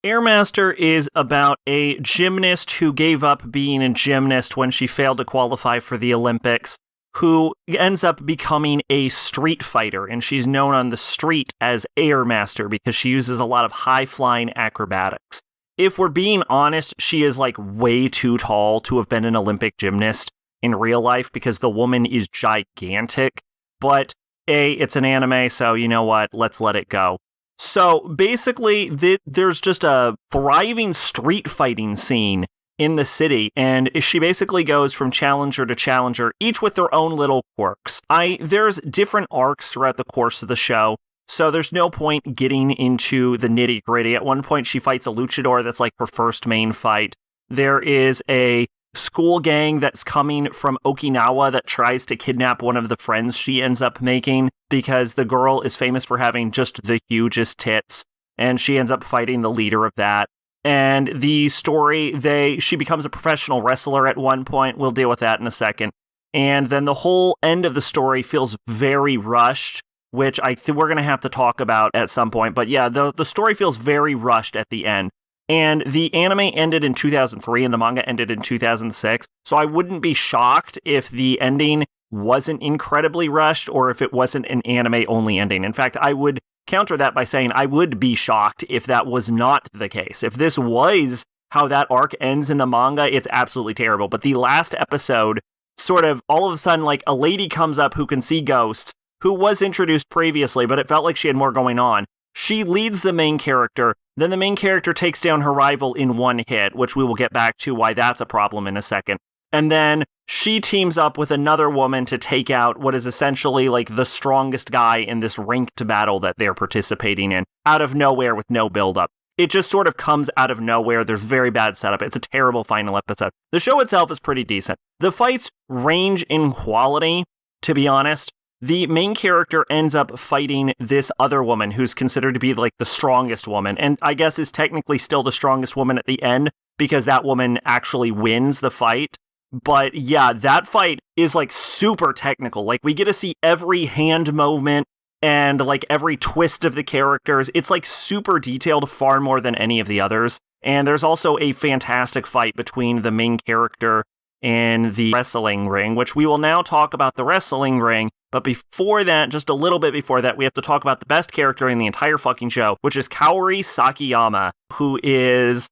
Airmaster is about a gymnast who gave up being a gymnast when she failed to qualify for the Olympics, who ends up becoming a street fighter, and she's known on the street as Airmaster because she uses a lot of high-flying acrobatics. If we're being honest, she is like way too tall to have been an Olympic gymnast in real life because the woman is gigantic, but it's an anime, so you know what, let's let it go. So basically, there's just a thriving street fighting scene in the city, and she basically goes from challenger to challenger, each with their own little quirks. There's different arcs throughout the course of the show, so there's no point getting into the nitty-gritty. At one point, she fights a luchador that's like her first main fight. There is a school gang that's coming from Okinawa that tries to kidnap one of the friends she ends up making because the girl is famous for having just the hugest tits, and she ends up fighting the leader of that. And the story, she becomes a professional wrestler at one point. We'll deal with that in a second. And then the whole end of the story feels very rushed, which I think we're going to have to talk about at some point. But yeah, the story feels very rushed at the end. And the anime ended in 2003 and the manga ended in 2006. So I wouldn't be shocked if the ending wasn't incredibly rushed or if it wasn't an anime-only ending. In fact, I would counter that by saying I would be shocked if that was not the case. If this was how that arc ends in the manga, it's absolutely terrible. But the last episode, sort of all of a sudden, like a lady comes up who can see ghosts, who was introduced previously, but it felt like she had more going on. She leads the main character, then the main character takes down her rival in one hit, which we will get back to why that's a problem in a second. And then she teams up with another woman to take out what is essentially like the strongest guy in this ranked battle that they're participating in, out of nowhere with no build-up. It just sort of comes out of nowhere. There's very bad setup. It's a terrible final episode. The show itself is pretty decent. The fights range in quality, to be honest. The main character ends up fighting this other woman who's considered to be like the strongest woman, and I guess is technically still the strongest woman at the end because that woman actually wins the fight. But yeah, that fight is like super technical. Like we get to see every hand movement and like every twist of the characters. It's like super detailed, far more than any of the others. And there's also a fantastic fight between the main character and the wrestling ring, which we will now talk about the wrestling ring. But before that, just a little bit before that, we have to talk about the best character in the entire fucking show, which is Kaori Sakiyama, who is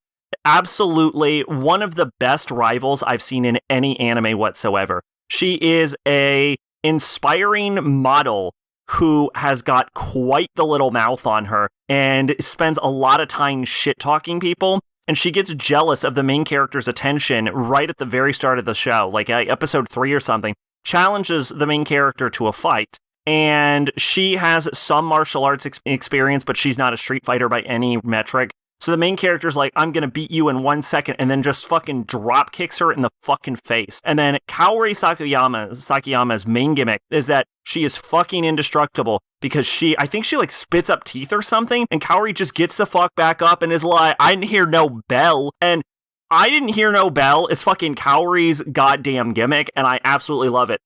absolutely one of the best rivals I've seen in any anime whatsoever. She is a inspiring model who has got quite the little mouth on her and spends a lot of time shit-talking people. And she gets jealous of the main character's attention right at the very start of the show, like episode 3 or something, challenges the main character to a fight. And she has some martial arts experience, but she's not a street fighter by any metric. So the main character's like, I'm gonna beat you in 1 second, and then just fucking drop kicks her in the fucking face. And then Kaori Sakiyama's main gimmick is that she is fucking indestructible because I think she like spits up teeth or something, and Kaori just gets the fuck back up and is like, I didn't hear no bell. And I didn't hear no bell is fucking Kaori's goddamn gimmick, and I absolutely love it.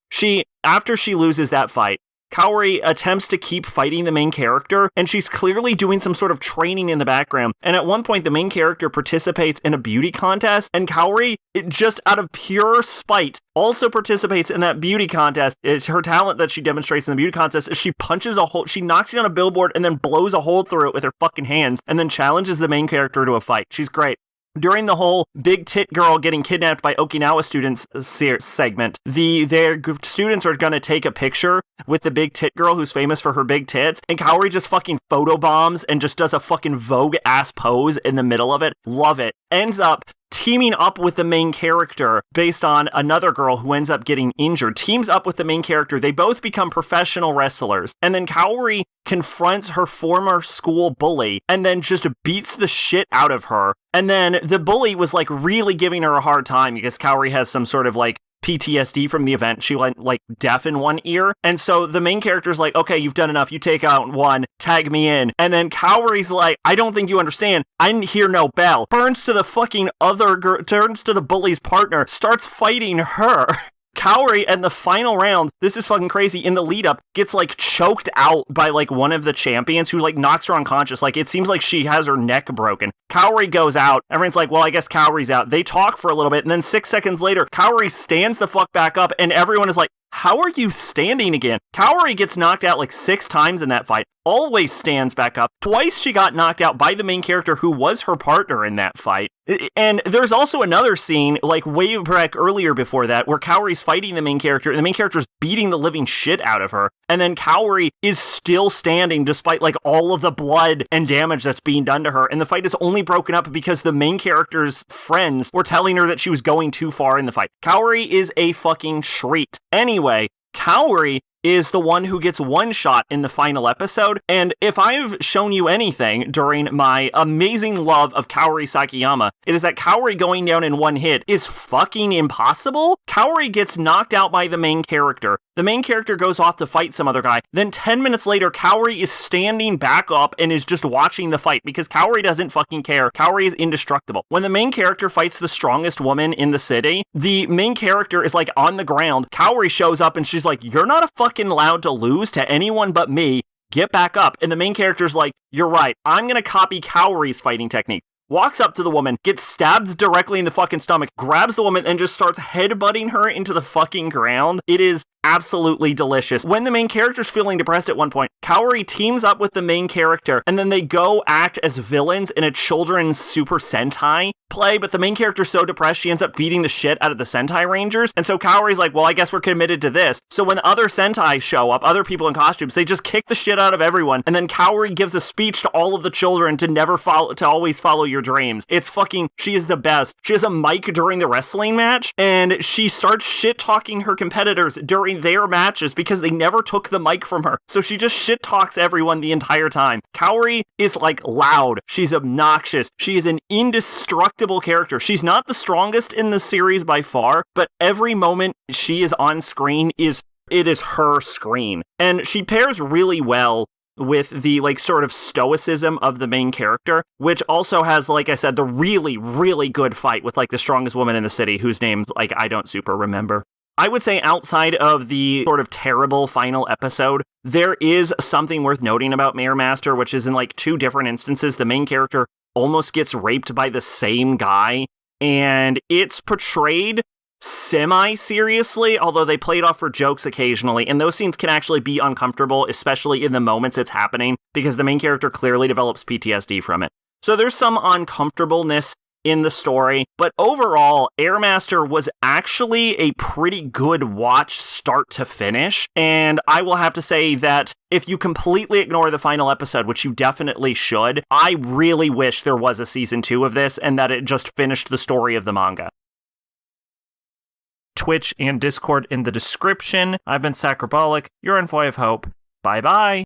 After she loses that fight, Kaori attempts to keep fighting the main character, and she's clearly doing some sort of training in the background. And at one point, the main character participates in a beauty contest, and Kaori, just out of pure spite, also participates in that beauty contest. It's her talent that she demonstrates in the beauty contest is she punches a hole, she knocks down a billboard and then blows a hole through it with her fucking hands, and then challenges the main character to a fight. She's great. During the whole big tit girl getting kidnapped by Okinawa students segment, their students are going to take a picture with the big tit girl who's famous for her big tits, and Kaori just fucking photobombs and just does a fucking Vogue-ass pose in the middle of it. Love it. Ends up teaming up with the main character based on another girl who ends up getting injured. Teams up with the main character. They both become professional wrestlers. And then Kaori confronts her former school bully and then just beats the shit out of her. And then the bully was like really giving her a hard time because Kaori has some sort of like PTSD from the event. She went like deaf in one ear. And so the main character's like, okay, you've done enough. You take out one, tag me in. And then Kaori's like, I don't think you understand. I didn't hear no bell. Turns to the fucking other girl, turns to the bully's partner, starts fighting her. Kaori, in the final round, this is fucking crazy, in the lead up, gets like choked out by like one of the champions who like knocks her unconscious. Like it seems like she has her neck broken. Kaori goes out. Everyone's like, well, I guess Kaori's out. They talk for a little bit, and then 6 seconds later, Kaori stands the fuck back up, and everyone is like, how are you standing again? Kaori gets knocked out like 6 times in that fight, always stands back up. Twice she got knocked out by the main character who was her partner in that fight. And there's also another scene, like way back earlier before that, where Kaori's fighting the main character, and the main character's beating the living shit out of her. And then Kaori is still standing despite like all of the blood and damage that's being done to her. And the fight is only broken up because the main character's friends were telling her that she was going too far in the fight. Kaori is a fucking treat. Anyway, Kaori is the one who gets one shot in the final episode, and if I've shown you anything during my amazing love of Kaori Sakiyama, it is that Kaori going down in one hit is fucking impossible. Kaori gets knocked out by the main character. The main character goes off to fight some other guy. Then 10 minutes later, Kaori is standing back up and is just watching the fight because Kaori doesn't fucking care. Kaori is indestructible. When the main character fights the strongest woman in the city, the main character is like on the ground. Kaori shows up and she's like, you're not a fucking allowed to lose to anyone but me. Get back up. And the main character's like, you're right. I'm going to copy Kaori's fighting technique. Walks up to the woman, gets stabbed directly in the fucking stomach, grabs the woman, and just starts headbutting her into the fucking ground. It is absolutely delicious. When the main character's feeling depressed at one point, Kaori teams up with the main character, and then they go act as villains in a children's Super Sentai play, but the main character's so depressed, she ends up beating the shit out of the Sentai Rangers, and so Kaori's like, well, I guess we're committed to this. So when other Sentai show up, other people in costumes, they just kick the shit out of everyone, and then Kaori gives a speech to all of the children to always follow your dreams. It's fucking, she is the best. She has a mic during the wrestling match, and she starts shit-talking her competitors during their matches because they never took the mic from her. So she just shit-talks everyone the entire time. Kaori is like loud. She's obnoxious. She is an indestructible character. She's not the strongest in the series by far, but every moment she is on screen is her screen. And she pairs really well with the like sort of stoicism of the main character, which also has, like I said, the really, really good fight with like the strongest woman in the city whose name like I don't super remember. I would say outside of the sort of terrible final episode, there is something worth noting about Mayor Master, which is in like 2 different instances, the main character almost gets raped by the same guy, and it's portrayed semi-seriously, although they play it off for jokes occasionally, and those scenes can actually be uncomfortable, especially in the moments it's happening, because the main character clearly develops PTSD from it. So there's some uncomfortableness in the story, but overall, Airmaster was actually a pretty good watch start to finish, and I will have to say that if you completely ignore the final episode, which you definitely should, I really wish there was a season 2 of this and that it just finished the story of the manga. Twitch and Discord in the description. I've been Sacrobolic, your envoy of hope. Bye-bye!